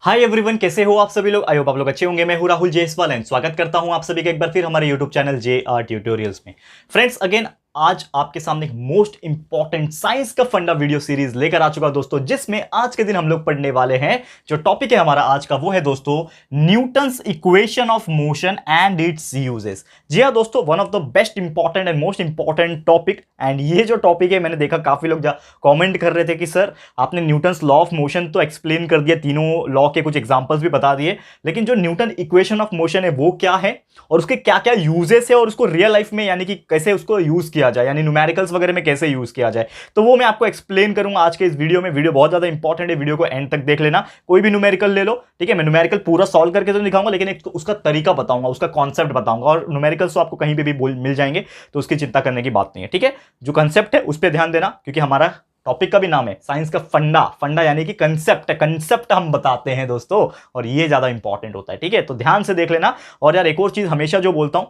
Hi everyone, कैसे हो आप सभी लोग। आई होप आप लोग अच्छे होंगे। मैं हूं राहुल जेसवाल एंड स्वागत करता हूं आप सभी का एक बार फिर हमारे यूट्यूब चैनल JR ट्यूटोरियल्स में। फ्रेंड्स, अगेन आज आपके सामने एक मोस्ट इंपॉर्टेंट साइंस का फंडा वीडियो सीरीज लेकर आ चुका दोस्तों, जिसमें आज के दिन हम लोग पढ़ने वाले हैं। जो टॉपिक है हमारा आज का वो है दोस्तों Newton's equation of motion and its uses. जी हाँ दोस्तों, one of the best important and most important topic. एंड ये जो टॉपिक है, मैंने देखा काफी लोग कॉमेंट कर रहे थे कि सर आपने न्यूटन्स लॉ ऑफ मोशन तो एक्सप्लेन कर दिया, तीनों लॉ के कुछ एग्जांपल्स भी बता दिए, लेकिन जो न्यूटन इक्वेशन ऑफ मोशन है वो क्या है और उसके क्या क्या यूजेस है और उसको रियल लाइफ में यानी कि कैसे उसको यूज किया जाए, यानी न्यूमेरिकल्स वगैरह में कैसे यूज किया जाए, तो वो मैं आपको एक्सप्लेन करूंगा आज के इस वीडियो में। वीडियो बहुत ज्यादा इंपॉर्टेंट है, वीडियो को एंड तक देख लेना। कोई भी न्यूमेरिकल ले लो, ठीक है। मैं न्यूमेरिकल पूरा सॉल्व करके तो दिखाऊंगा, लेकिन एक उसका तरीका बताऊंगा, उसका कॉन्सेप्ट बताऊंगा। और न्यूमेरिकल्स तो आपको कहीं पे भी मिल जाएंगे, तो उसकी चिंता करने की बात नहीं है, ठीक है। जो कंसेप्ट है उस पर ध्यान देना, क्योंकि हमारा टॉपिक का भी नाम है साइंस का फंडा। फंडा यानी कि कंसेप्ट हम बताते हैं दोस्तों, और ये ज्यादा इंपॉर्टेंट होता है, ठीक है। तो ध्यान से देख लेना। और यार एक और चीज हमेशा जो बोलता हूं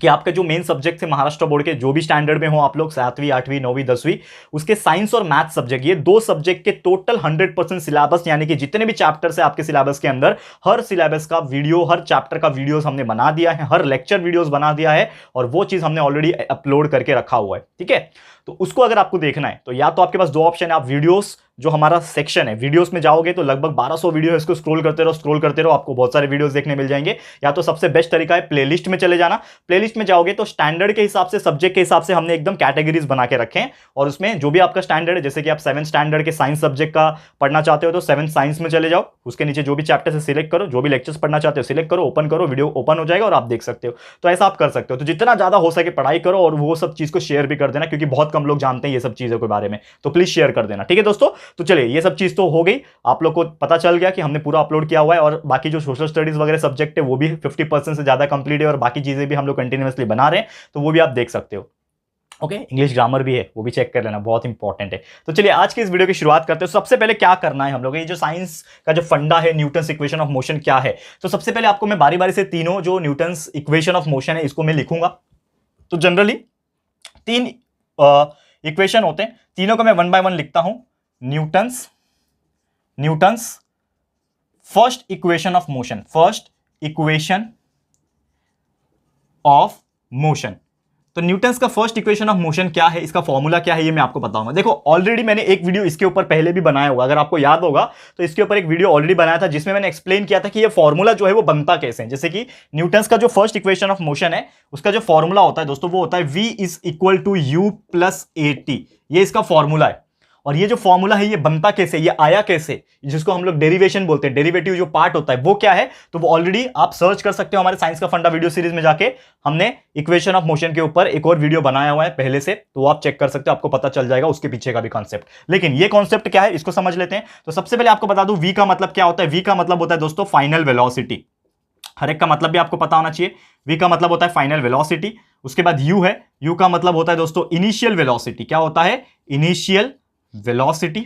कि आपके जो मेन सब्जेक्ट है महाराष्ट्र बोर्ड के, जो भी स्टैंडर्ड में हो आप लोग, 7वीं 8वीं 9वीं 10वीं, उसके साइंस और मैथ सब्जेक्ट, ये दो सब्जेक्ट के टोटल 100% सिलेबस, यानी कि जितने भी चैप्टर्स है आपके सिलेबस के अंदर, हर सिलेबस का वीडियो, हर चैप्टर का वीडियोस हमने बना दिया है, हर लेक्चर वीडियोस बना दिया है, और वो चीज हमने ऑलरेडी अपलोड करके रखा हुआ है, ठीक है। तो उसको अगर आपको देखना है तो या तो आपके पास दो ऑप्शन है, आप वीडियोस, जो हमारा सेक्शन है वीडियोस में जाओगे तो लगभग 1200 वीडियो है, इसको स्क्रॉल करते रहो, आपको बहुत सारे वीडियोस देखने मिल जाएंगे। या तो सबसे बेस्ट तरीका है प्लेलिस्ट में चले जाना। प्लेलिस्ट में जाओगे तो स्टैंडर्ड के हिसाब से, सब्जेक्ट के हिसाब से हमने एकदम कैटेगरीज बना के रखे हैं, और उसमें जो भी आपका स्टैंडर्ड है, जैसे कि आप 7th स्टैंडर्ड के साइंस सब्जेक्ट का पढ़ना चाहते हो तो 7th साइंस में चले जाओ, उसके नीचे जो भी चैप्टर से सिलेक्ट करो, जो भी लेक्चर्स पढ़ना चाहते हो सिलेक्ट करो, ओपन करो, वीडियो ओपन हो जाएगा और आप देख सकते हो। तो ऐसा आप कर सकते हो। तो जितना ज्यादा हो सके पढ़ाई करो, और वो सब चीज को शेयर भी कर देना, क्योंकि बहुत कम लोग जानते हैं ये सब चीजों के बारे में, तो प्लीज शेयर कर देना, ठीक है दोस्तों। तो चलिए, ये सब चीज तो हो गई, आप लोग को पता चल गया कि हमने पूरा अपलोड किया हुआ है, और बाकी जो सोशल स्टडीज वगैरह सब्जेक्ट है वो भी 50% से ज्यादा कंप्लीट है, और बाकी चीजें भी हम लोग कंटिन्यूअसली बना रहे हैं, तो वो भी आप देख सकते हो। ओके, इंग्लिश ग्रामर भी है, वो भी चेक कर लेना, बहुत इंपॉर्टेंट है। तो चलिए आज के इस वीडियो की शुरुआत करते हैं। सबसे पहले क्या करना है हम लोग, ये जो साइंस का जो फंडा है, न्यूटन्स इक्वेशन ऑफ मोशन क्या है, तो सबसे पहले आपको मैं बारी बारी से तीनों जो न्यूटन्स इक्वेशन ऑफ मोशन है इसको मैं लिखूंगा। तो जनरली 3 इक्वेशन होते हैं, तीनों को मैं 1 बाय 1 लिखता हूं। Newton's first equation of motion, first equation of motion. तो न्यूटन्स का फर्स्ट इक्वेशन ऑफ मोशन क्या है, इसका फॉर्मूला क्या है, ये मैं आपको बताऊंगा। देखो ऑलरेडी मैंने एक वीडियो इसके ऊपर पहले भी बनाया होगा, अगर आपको याद होगा तो इसके ऊपर एक वीडियो ऑलरेडी बनाया था, जिसमें मैंने एक्सप्लेन किया था कि ये फॉर्मूला जो है वो बनता कैसे है। जैसे कि न्यूटन्स का जो फर्स्ट इक्वेशन ऑफ मोशन है, उसका जो फॉर्मूला होता है दोस्तों, वो होता है v = u + at। ये इसका फॉर्मूला है। और ये जो फॉर्मूला है ये बनता कैसे, ये आया कैसे, जिसको हम लोग डेरिवेशन बोलते हैं, डेरिवेटिव जो पार्ट होता है वो क्या है, तो वो ऑलरेडी आप सर्च कर सकते हो हमारे साइंस का फंडा वीडियो सीरीज में जाके। हमने इक्वेशन ऑफ मोशन के ऊपर एक और वीडियो बनाया हुआ है पहले से, तो आप चेक कर सकते हो, आपको पता चल जाएगा उसके पीछे का भी कॉन्सेप्ट। लेकिन ये कॉन्सेप्ट क्या है इसको समझ लेते हैं। तो सबसे पहले आपको बता दूं v का मतलब क्या होता है। v का मतलब होता है दोस्तों फाइनल वेलोसिटी। हर एक का मतलब भी आपको पता होना चाहिए। v का मतलब होता है फाइनल वेलोसिटी। उसके बाद u है, u का मतलब होता है दोस्तों इनिशियल वेलोसिटी। क्या होता है, इनिशियल वेलोसिटी,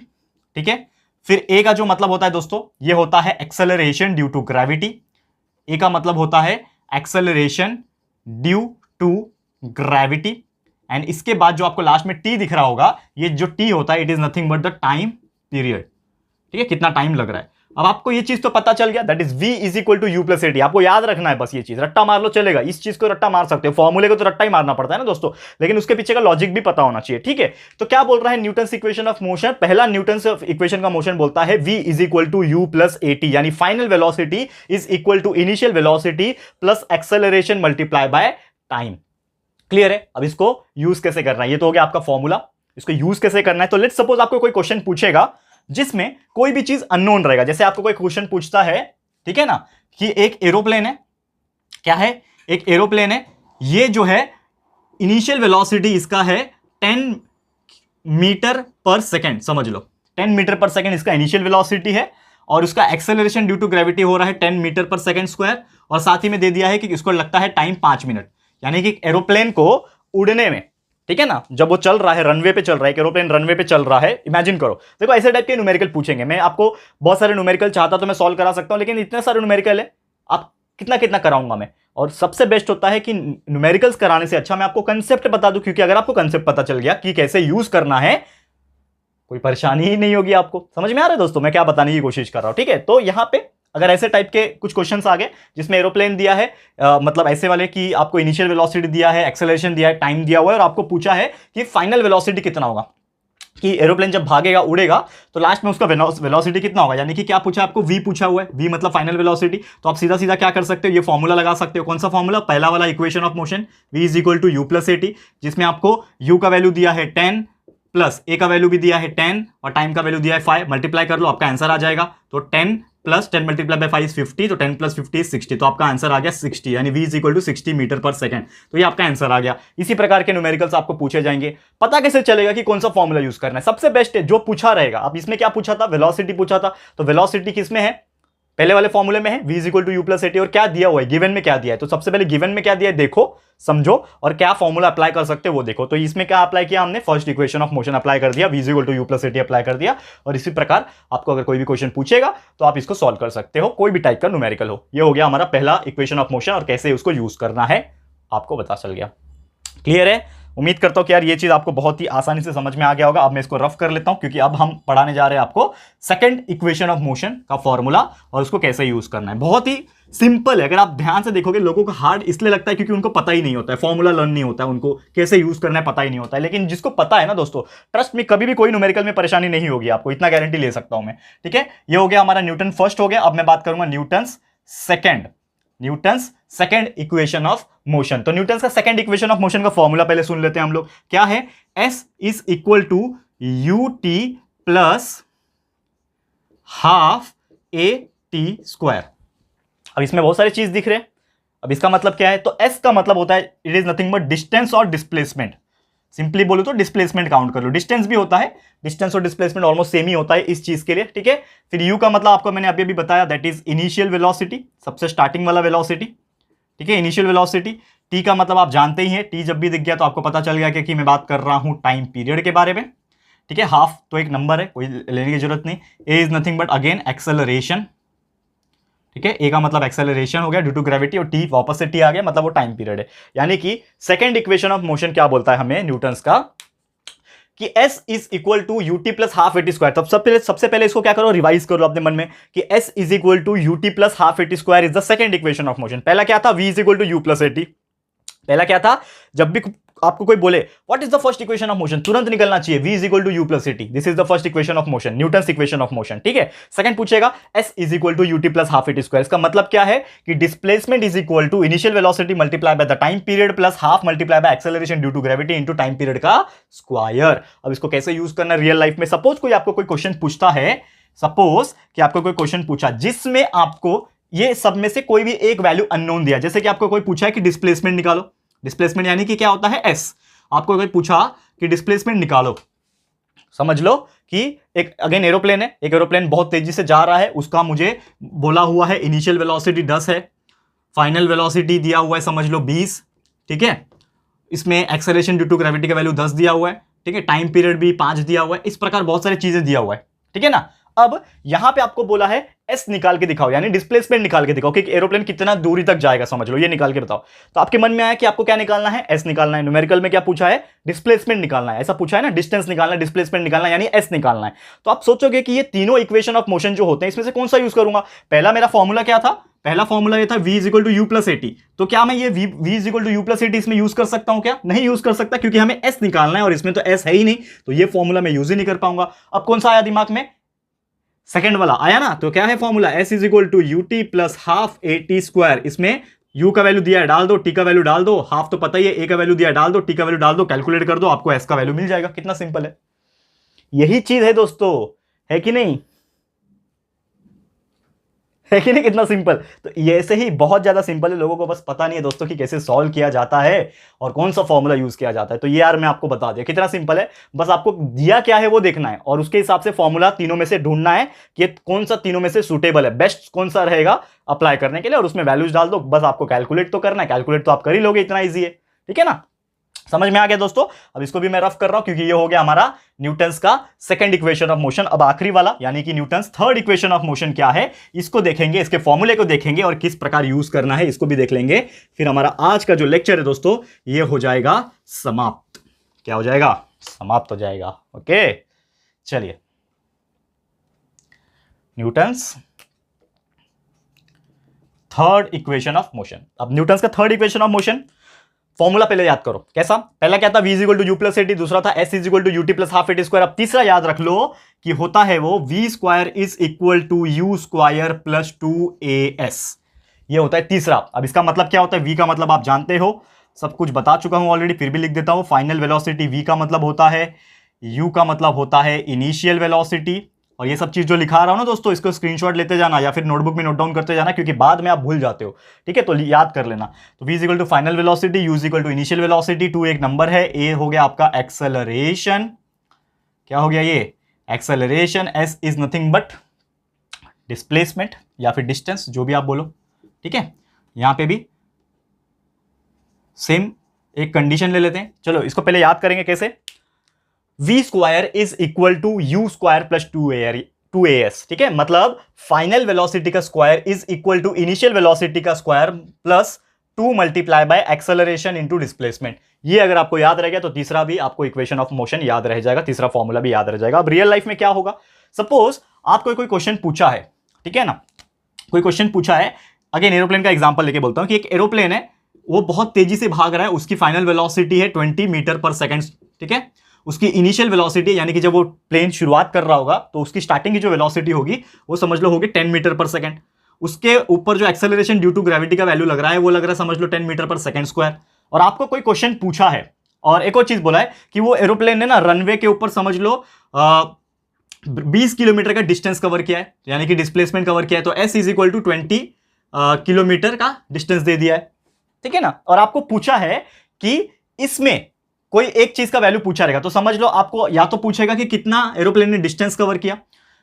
ठीक है। फिर ए का जो मतलब होता है दोस्तों, ये होता है acceleration due to gravity. A का मतलब होता है acceleration due to gravity. And इसके बाद जो आपको लास्ट में टी दिख रहा होगा, ये जो टी होता है, it is nothing but the time period, ठीक है, कितना टाइम लग रहा है। अब आपको ये चीज तो पता चल गया, that is v = u + at। आपको याद रखना है बस ये चीज, रट्टा मार लो चलेगा, इस चीज को रट्टा मार सकते हो, फॉर्मूले को तो रट्टा ही मारना पड़ता है ना दोस्तों, लेकिन उसके पीछे का लॉजिक भी पता होना चाहिए, ठीक है। तो क्या बोल रहा है न्यूटन्स इक्वेशन ऑफ मोशन, पहला न्यूटन्स इक्वेशन का मोशन बोलता है v = u + at, यानी final velocity is equal to initial velocity plus acceleration multiply by time. Clear है। अब इसको यूज कैसे करना है, ये तो हो गया आपका फॉर्मूला। इसको यूज कैसे करना है, तो लेट्स सपोज आपको कोई क्वेश्चन पूछेगा जिसमें कोई भी चीज अननोन रहेगा। जैसे आपको कोई क्वेश्चन पूछता है, ठीक है ना, कि एक एरोप्लेन है, क्या है, एक एरोप्लेन है, ये जो है इनिशियल वेलोसिटी इसका है 10 मीटर पर सेकेंड, समझ लो 10 मीटर पर सेकेंड इसका इनिशियल वेलोसिटी है, और उसका एक्सेलरेशन ड्यू टू ग्रेविटी हो रहा है 10 मीटर पर सेकेंड स्क्वायर, और साथ ही में दे दिया है कि इसको लगता है टाइम 5 मिनट। यानी कि एरोप्लेन को उड़ने में, ठीक है ना, जब वो चल रहा है, रनवे पे चल रहा है, एरोप्लेन रनवे पे चल रहा है, इमेजिन करो। देखो ऐसे टाइप के न्यूमेरिकल पूछेंगे, मैं आपको बहुत सारे न्यूमेरिकल चाहता तो मैं सॉल्व करा सकता हूं, लेकिन इतने सारे न्यूमेरिकल है, आप कितना कितना कराऊंगा मैं। और सबसे बेस्ट होता है कि न्यूमेरिकल्स कराने से अच्छा मैं आपको कंसेप्ट बता दूं, क्योंकि अगर आपको कंसेप्ट पता चल गया कि कैसे यूज करना है, कोई परेशानी ही नहीं होगी आपको। समझ में आ रहा है दोस्तों मैं क्या बताने की कोशिश कर रहा हूं, ठीक है। तो यहां पे अगर ऐसे टाइप के कुछ क्वेश्चंस आ गए जिसमें एरोप्लेन दिया है, मतलब ऐसे वाले कि आपको इनिशियल वेलोसिटी दिया है, एक्सेलरेशन दिया है, टाइम दिया हुआ है और आपको पूछा है कि फाइनल वेलोसिटी कितना होगा, कि एरोप्लेन जब भागेगा उड़ेगा तो लास्ट में उसका वेलोसिटी कितना होगा, यानी कि क्या पूछा आपको, v पूछा हुआ है, v मतलब फाइनल वेलोसिटी। तो आप सीधा सीधा क्या कर सकते हो, ये फॉर्मूला लगा सकते हो। कौन सा फॉर्मूला, पहला वाला equation of motion, v is equal to U plus A T, जिसमें आपको u का वैल्यू दिया है 10 प्लस a का वैल्यू भी दिया है 10 और टाइम का वैल्यू दिया है 5, मल्टीप्लाई कर लो आपका आंसर आ जाएगा। तो 10 प्लस 10 मल्टीप्लाई बाय 5 इज 50, तो 10 प्लस 50 इज 60, तो आपका आंसर आ गया 60, यानी v is equal to 60 metre per second. तो ये आपका आंसर आ गया। इसी प्रकार के न्यूमेरिकल्स आपको पूछे जाएंगे। पता कैसे चलेगा कि कौन सा फॉर्मूला यूज करना है, सबसे बेस्ट है जो पूछा रहेगा। अब इसमें क्या पूछा था, वेलोसिटी पूछा था, तो वेलोसिटी किसमें है, पहले वाले फॉर्मूले में है, v is equal to U plus A T, और क्या दिया हुआ है गिवन में, क्या दिया है। तो सबसे पहले गिवन में क्या दिया है देखो, समझो, और क्या फॉर्मूला अप्लाई कर सकते हो वो देखो। तो इसमें क्या अप्लाई किया हमने, first equation of motion apply कर दिया, v is equal to U plus A T apply कर दिया। और इसी प्रकार आपको अगर कोई भी क्वेश्चन पूछेगा तो आप इसको सॉल्व कर सकते हो, कोई भी टाइप का न्यूमेरिकल हो। ये हो गया हमारा पहला इक्वेशन ऑफ मोशन और कैसे उसको यूज करना है आपको पता चल गया। क्लियर है? उम्मीद करता हूं कि यार ये चीज आपको बहुत ही आसानी से समझ में आ गया होगा। अब मैं इसको रफ कर लेता हूं क्योंकि अब हम पढ़ाने जा रहे हैं आपको सेकंड इक्वेशन ऑफ मोशन का फॉर्मूला और उसको कैसे यूज करना है। बहुत ही सिंपल है, अगर आप ध्यान से देखोगे। लोगों को हार्ड इसलिए लगता है क्योंकि उनको पता ही नहीं होता है, फॉर्मूला लर्न नहीं होता है, उनको कैसे यूज करना है पता ही नहीं होता है। लेकिन जिसको पता है ना दोस्तों, ट्रस्ट में कभी भी कोई न्यूमेरिकल में परेशानी नहीं होगी आपको, इतना गारंटी ले सकता हूं मैं। ठीक है, ये हो गया हमारा न्यूटन फर्स्ट हो गया। अब मैं बात करूंगा Newton's second equation of motion. तो न्यूटन्स का सेकंड इक्वेशन ऑफ मोशन का फॉर्मूला पहले सुन लेते हैं हम लोग। क्या है, S is equal to U T plus half A T square. अब इसमें बहुत सारी चीज दिख रहे हैं। अब इसका मतलब क्या है, तो S का मतलब होता है it is nothing but distance और डिस्प्लेसमेंट। सिंपली बोलो तो डिस्प्लेसमेंट काउंट कर लो, डिस्टेंस भी होता है, डिस्टेंस और डिस्प्लेसमेंट ऑलमोस्ट सेम ही होता है इस चीज के लिए। ठीक है, फिर U का मतलब आपको मैंने अभी बताया, दैट इज इनिशियल वेलोसिटी, सबसे स्टार्टिंग वाला वेलोसिटी। ठीक है, इनिशियल वेलोसिटी। T का मतलब आप जानते ही हैं, T जब भी दिख गया तो आपको पता चल गया कि मैं बात कर रहा हूं टाइम पीरियड के बारे में। ठीक है, हाफ तो एक नंबर है, कोई लेने की जरूरत नहीं। A is nothing but again acceleration. ठीक है, ए का मतलब एक्सेलरेशन हो गया ड्यू टू ग्रेविटी, और टी वापस से टी आ गया, मतलब वो टाइम पीरियड है। यानी कि सेकंड इक्वेशन ऑफ मोशन क्या बोलता है हमें न्यूटन्स का, कि S is equal to U T plus half A T square. तब सबसे पहले इसको क्या करो, रिवाइज करो अपने मन में कि S is equal to U T plus half A T square is the second equation of motion. पहला क्या था, V is equal to U plus A T. पहला क्या था, जब भी आपको कोई बोले what is the first equation of motion, तुरंत निकलना चाहिए v is equal to U plus A T, this is the first equation of motion, Newton's equation of motion. ठीक है, सेकंड पूछेगा s is equal to U T plus half A T square. इसका मतलब क्या है कि displacement is equal to initial velocity multiply by the time period plus half multiply by acceleration due to gravity into time period का square. अब इसको कैसे use करना है रियल लाइफ में, सपोज कोई आपको कोई क्वेश्चन पूछता है, सपोज कि आपको कोई क्वेश्चन पूछा जिसमें आपको ये सब में से कोई भी एक वैल्यू अननोन दिया, जैसे कि आपको कोई पूछा है कि डिस्प्लेसमेंट निकालो, डिस्प्लेसमेंट यानी कि क्या होता है s, आपको कोई पूछा कि डिस्प्लेसमेंट निकालो, समझ लो कि एक अगेन एरोप्लेन है, एक एरोप्लेन बहुत तेजी से जा रहा है, उसका मुझे बोला हुआ है इनिशियल वेलोसिटी 10 है, फाइनल वेलोसिटी दिया हुआ है समझ लो 20। ठीक है, इसमें एक्सेलरेशन ड्यू टू ग्रेविटी का वैल्यू 10 दिया हुआ है। ठीक है, टाइम पीरियड भी 5 दिया हुआ है, इस प्रकार बहुत सारी चीजें दिया हुआ है। ठीक है ना, अब यहां पे आपको बोला है S निकाल के दिखाओ, यानी डिस्प्लेसमेंट निकाल के दिखाओ कि एरोप्लेन कितना दूरी तक जाएगा, समझ लो ये निकाल के बताओ। तो आपके मन में आया कि आपको क्या निकालना है, S निकालना है। न्यूमेरिकल में क्या पूछा है, डिस्प्लेसमेंट निकालना है, ऐसा पूछा है ना, डिस्टेंस निकालना है, डिस्प्लेसमेंट निकालना है, यानी S निकालना है। तो आप सोचोगे कि ये तीनों इक्वेशन ऑफ मोशन जो होते हैं इसमें से कौन सा यूज करूंगा। पहला मेरा फॉर्मूला क्या था, पहला फॉर्मूला ये था v is equal to U plus A T. तो क्या मैं ये v is equal to U plus A T इसमें यूज कर सकता हूं, क्या नहीं यूज कर सकता, क्योंकि हमें s निकालना है और इसमें तो s है ही नहीं, तो ये फॉर्मूला मैं यूज ही नहीं कर पाऊंगा। अब कौन सा आया दिमाग में, सेकंड वाला आया ना, तो क्या है formula, s is equal to U T plus half A T square. इसमें u का वैल्यू दिया है डाल दो, t का वैल्यू डाल दो, हाफ तो पता ही है, a का वैल्यू दिया है डाल दो, t का वैल्यू डाल दो, कैलकुलेट कर दो, आपको s का वैल्यू मिल जाएगा। कितना सिंपल है, यही चीज है दोस्तों, है कि नहीं, है कि नहीं, कितना सिंपल। तो ये ऐसे ही बहुत ज्यादा सिंपल है, लोगों को बस पता नहीं है दोस्तों कि कैसे सॉल्व किया जाता है और कौन सा फॉर्मूला यूज किया जाता है। तो ये यार मैं आपको बता दिया कितना सिंपल है, बस आपको दिया क्या है वो देखना है और उसके हिसाब से फॉर्मूला तीनों में से ढूंढना है कि कौन सा तीनों में से सुटेबल है, बेस्ट कौन सा रहेगा अप्लाई करने के लिए, और उसमें वैल्यूज डाल दो, बस आपको कैलकुलेट तो करना है, कैलकुलेट तो आप कर ही लोगे, इतना ईजी है। ठीक है ना, समझ में आ गया दोस्तों। अब इसको भी मैं रफ कर रहा हूं क्योंकि ये हो गया हमारा न्यूटन्स का सेकंड इक्वेशन ऑफ मोशन। अब आखिरी वाला यानी कि Newton's third equation of motion क्या है, इसको देखेंगे, इसके फॉर्मूले को देखेंगे और किस प्रकार यूज करना है इसको भी देख लेंगे। फिर हमारा आज का जो लेक्चर है दोस्तों ये हो जाएगा समाप्त। क्या हो जाएगा, समाप्त हो जाएगा। ओके, चलिए Newton's third equation of motion. अब न्यूटन का third equation of motion formula पहले याद करो, कैसा? पहला क्या था? v is equal to U plus A T, दूसरा था s is equal to U T plus half A T square. अब तीसरा याद रख लो कि होता है वो v square is equal to you square plus 2as, ये होता है तीसरा। अब इसका मतलब क्या होता है? v का मतलब आप जानते हो, सब कुछ बता चुका हूं ऑलरेडी, फिर भी लिख देता हूं। फाइनल वेलोसिटी v का मतलब होता है, u का मतलब होता है इनिशियल वेलोसिटी। और ये सब चीज जो लिखा रहा हूं ना दोस्तों, इसको स्क्रीनशॉट लेते जाना या फिर नोटबुक में नोट डाउन करते जाना, क्योंकि बाद में आप भूल जाते हो, ठीक है? तो याद कर लेना। तो v is equal to final velocity, u is equal to initial velocity, 2 एक नंबर है, a हो गया आपका एक्सेलरेशन, क्या हो गया ये? Acceleration, s is nothing but displacement या फिर डिस्टेंस, जो भी आप बोलो, ठीक है? यहां पे भी सेम एक कंडीशन ले लेते हैं। चलो इसको पहले याद करेंगे कैसे। v square is equal to you square plus 2as, ठीक है? मतलब फाइनल वेलोसिटी का square is equal to initial velocity का square plus 2 multiply by acceleration into displacement. ये अगर आपको याद रह गया तो तीसरा भी आपको इक्वेशन ऑफ मोशन याद रह जाएगा, तीसरा फॉर्मूला भी याद रह जाएगा। अब रियल लाइफ में क्या होगा? सपोज आपको कोई क्वेश्चन पूछा है, ठीक है ना? कोई क्वेश्चन पूछा है, अगेन एरोप्लेन का एग्जांपल लेके बोलता हूं कि एक एरोप्लेन है, वो बहुत तेजी से भाग रहा है, उसकी फाइनल वेलोसिटी है 20 मीटर पर सेकंड, ठीक है? उसकी इनिशियल वेलोसिटी, यानी कि जब वो प्लेन शुरुआत कर रहा होगा तो उसकी स्टार्टिंग की जो वेलोसिटी होगी वो समझ लो होगी 10 मीटर पर सेकंड। उसके ऊपर जो एक्सेलरेशन ड्यू टू ग्रेविटी का वैल्यू लग रहा है वो लग रहा है समझ लो 10 मीटर पर सेकंड स्क्वायर। और आपको कोई क्वेश्चन पूछा है और एक और चीज बोला है कि वो एरोप्लेन ने ना रनवे के ऊपर समझ लो 20 किलोमीटर का डिस्टेंस कवर किया है, यानी कि डिस्प्लेसमेंट कवर किया है, तो s is equal to 20 kilometre का डिस्टेंस दे दिया है, ठीक है ना? और आपको पूछा है कि इसमें कोई एक चीज का वैल्यू पूछा रहेगा, तो समझ लो आपको या तो पूछेगा कि कितना एरोप्लेन ने डिस्टेंस कवर किया,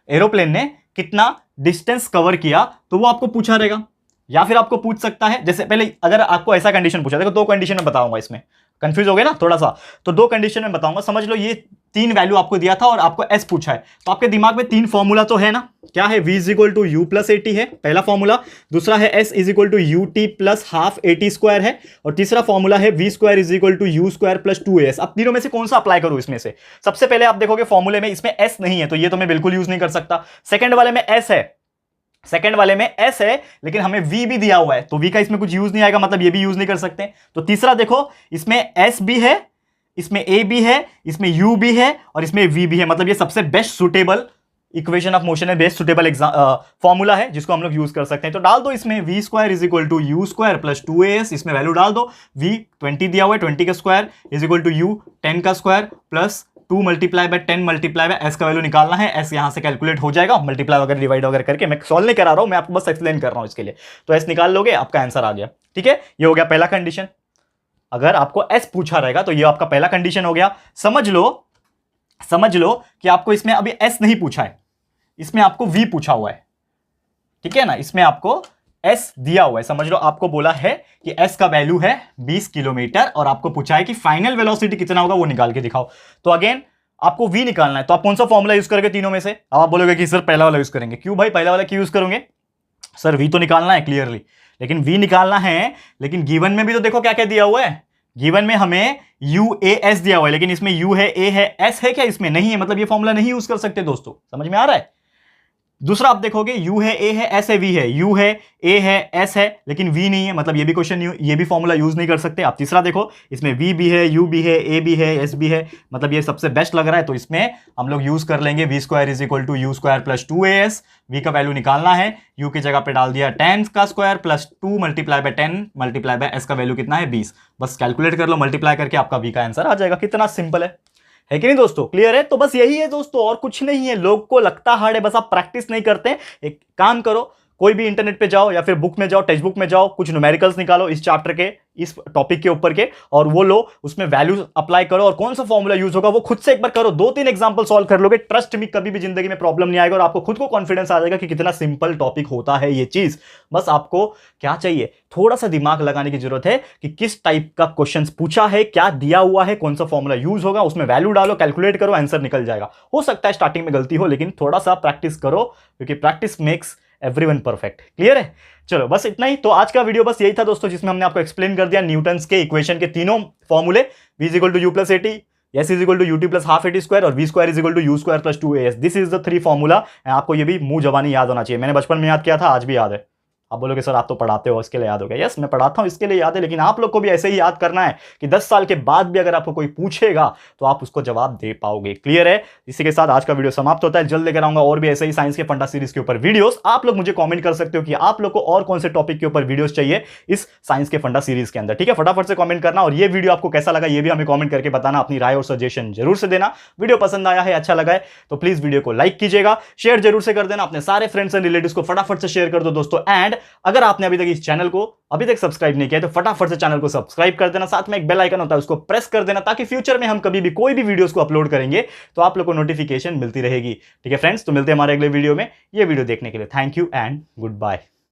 एरोप्लेन ने कितना डिस्टेंस कवर किया, तो वो आपको पूछा रहेगा। या फिर आपको पूछ सकता है, जैसे पहले अगर आपको ऐसा कंडीशन पूछा, देखो 2 कंडीशन में बताऊंगा, इसमें कंफ्यूज हो गए ना थोड़ा सा, तो 2 कंडीशन में बताऊंगा। समझ लो ये 3 वैल्यू आपको दिया था और आपको s पूछा है, तो आपके दिमाग में 3 फॉर्मूला तो है ना? क्या है? v is equal to U plus A T है पहला फॉर्मूला, दूसरा है s is equal to U T plus half A T square है, और तीसरा फॉर्मूला है v square is equal to you square plus 2as। अब तीनों में से कौन सा अप्लाई करूं इसमें से? सबसे पहले आप देखोगे फॉर्मूले में इसमें s नहीं है, तो ये तो मैं बिल्कुल यूज नहीं कर सकता। सेकंड वाले में s है, सेकंड वाले में s है, लेकिन हमें v भी दिया हुआ है, तो v का इसमें कुछ यूज नहीं आएगा, मतलब ये भी यूज नहीं कर सकते। तो तीसरा देखो, इसमें s भी है, इसमें a भी है, इसमें u भी है और इसमें v भी है, मतलब ये सबसे best suitable equation of motion है, बेस्ट सुटेबल फॉर्मूला है जिसको हम लोग यूज कर सकते हैं। तो डाल दो इसमें v square is equal to you square plus 2as, इसमें वैल्यू डाल दो। v 20 दिया हुआ है, 20 का square is equal to u 10 का square plus 2 multiply by 10 multiply by s का वैल्यू निकालना है। s यहां से कैलकुलेट हो जाएगा, मल्टीप्लाई वगैरह डिवाइड वगैरह करके, मैं सॉल्व नहीं करा रहा हूं, मैं आपको बस एक्सप्लेन कर रहा हूं इसके लिए। तो s निकाल लोगे, आपका आंसर आ गया, ठीक है? ये हो गया पहला कंडीशन। अगर आपको s पूछा रहेगा तो ये आपका पहला कंडीशन हो गया। समझ लो कि आपको इसमें अभी s नहीं पूछा है, इसमें आपको v पूछा हुआ है, ठीक है ना? इसमें आपको s दिया हुआ है, समझ लो आपको बोला है कि s का वैल्यू है 20 किलोमीटर और आपको पूछा है कि फाइनल वेलोसिटी कितना होगा वो निकाल के दिखाओ। तो अगेन आपको v निकालना है, तो आप कौन सा फॉर्मूला यूज करोगे तीनों में से? अब आप बोलोगे कि सर पहला वाला यूज करेंगे। क्यों भाई पहला वाला क्यों यूज करोगे? सर v तो निकालना है क्लियरली, लेकिन v निकालना है, लेकिन गिवन में भी तो देखो क्या क्या दिया हुआ है। गिवन में हमें UAS दिया हुआ है, लेकिन इसमें U है, A है, S है क्या? इसमें नहीं है, मतलब ये फॉर्मूला नहीं यूज कर सकते दोस्तों, समझ में आ रहा है? दूसरा आप देखोगे U है, A है, S है, V है, U है, A है, S है, लेकिन V नहीं है, मतलब ये भी क्वेश्चन ये भी फॉर्मूला यूज नहीं कर सकते। आप तीसरा देखो, इसमें V भी है, U भी है, A भी है, S भी है, मतलब ये सबसे बेस्ट लग रहा है, तो इसमें हम लोग यूज कर लेंगे v square is equal to you square plus 2as। v का वैल्यू निकालना है, u की जगह पे डाल दिया 10 का square plus 2 multiply by 10 multiply by s का वैल्यू कितना है 20। बस कैलकुलेट कर लो, मल्टीप्लाई करके आपका v का आंसर आ जाएगा। कितना सिंपल है कि नहीं दोस्तों? क्लियर है? तो बस यही है दोस्तों, और कुछ नहीं है। लोग को लगता हार्ड है, बस आप प्रैक्टिस नहीं करते हैं। एक काम करो, कोई भी इंटरनेट पे जाओ या फिर बुक में जाओ, टेक्स्ट बुक में जाओ, कुछ न्यूमेरिकल्स निकालो इस चैप्टर के, इस टॉपिक के ऊपर के, और वो लो, उसमें वैल्यूज अप्लाई करो और कौन सा फॉर्मूला यूज होगा वो खुद से एक बार करो। 2-3 एग्जांपल सॉल्व कर लोगे, ट्रस्ट मी कभी भी जिंदगी में प्रॉब्लम नहीं आएगा और आपको खुद को कॉन्फिडेंस आ जाएगा कि कितना सिंपल टॉपिक होता है ये चीज। बस आपको क्या चाहिए? थोड़ा सा दिमाग लगाने की जरूरत है कि किस टाइप का क्वेश्चन पूछा है, क्या दिया हुआ है, कौन सा फॉर्मूला यूज होगा, उसमें वैल्यू डालो, कैलकुलेट करो, आंसर निकल जाएगा। हो सकता है स्टार्टिंग में गलती हो, लेकिन थोड़ा सा प्रैक्टिस करो, क्योंकि practice makes everyone perfect. Clear है? चलो बस इतना ही। तो आज का वीडियो बस यही था दोस्तों, जिसमें हमने आपको एक्सप्लेन कर दिया न्यूटन्स के इक्वेशन के तीनों फॉर्मूले, v is equal to U plus A T, s is equal to U T plus half A T square और v square is equal to you square plus 2as। This is the 3 formula. आपको ये भी मुंह जबानी याद होना चाहिए। मैंने बचपन में याद किया था, आज भी याद है। आप बोलोगे सर आप तो पढ़ाते हो इसके लिए याद हो गया। यस मैं पढ़ाता हूं इसके लिए याद है, लेकिन आप लोग को भी ऐसे ही याद करना है कि 10 साल के बाद भी अगर आपको कोई पूछेगा तो आप उसको जवाब दे पाओगे। क्लियर है? इसी के साथ आज का वीडियो समाप्त होता है। जल्द लेकर आऊंगा और भी ऐसे ही साइंस के फंडा सीरीज के ऊपर वीडियोस। आप लोग मुझे कमेंट कर सकते हो कि आप लोग को और कौन से टॉपिक के ऊपर वीडियोस चाहिए इस साइंस के फंडा सीरीज के अंदर। ठीक है, फटाफट से कमेंट करना और ये वीडियो आपको कैसा लगा ये भी हमें कमेंट करके बताना। अपनी राय और सजेशन जरूर से देना। वीडियो पसंद आया है, अच्छा लगा है तो प्लीज वीडियो को लाइक कीजिएगा, शेयर जरूर से कर देना, अपने सारे फ्रेंड्स एंड रिलेटिव्स को फटाफट से शेयर कर दो दोस्तों। एंड अगर आपने अभी तक इस चैनल को अभी तक सब्सक्राइब नहीं किया तो फटाफट से चैनल को सब्सक्राइब कर देना, साथ में एक बेल आइकन होता है उसको प्रेस कर देना, ताकि फ्यूचर में हम कभी भी कोई भी वीडियोस को अपलोड करेंगे तो आप लोग को नोटिफिकेशन मिलती रहेगी। ठीक है फ्रेंड्स, तो मिलते हैं हमारे अगले वीडियो में। ये वीडियो देखने के लिए thank you and good bye.